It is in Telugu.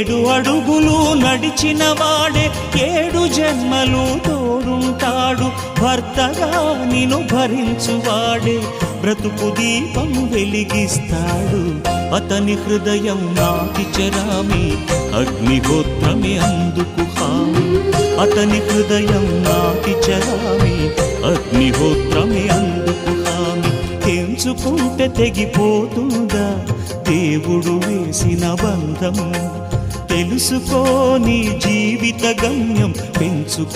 7 అడుగులు నడిచిన వాడే 7 జన్మలు తోడుంటాడు. భర్తగా నిన్ను భరించువాడే బ్రతుకు దీపం వెలిగిస్తాడు. అతని హృదయం నాటి చరామి అగ్నిహోత్రమే అందుకు హామి. అతని హృదయం నాటి చరామి అగ్నిహోత్రమే అందుకు హామి. తెంచుకుంటే తెగిపోతుందా దేవుడు వేసిన బంధం? తెలుసుకో నీ జీవిత గమ్యం, పెంచుకోమానుబంధం.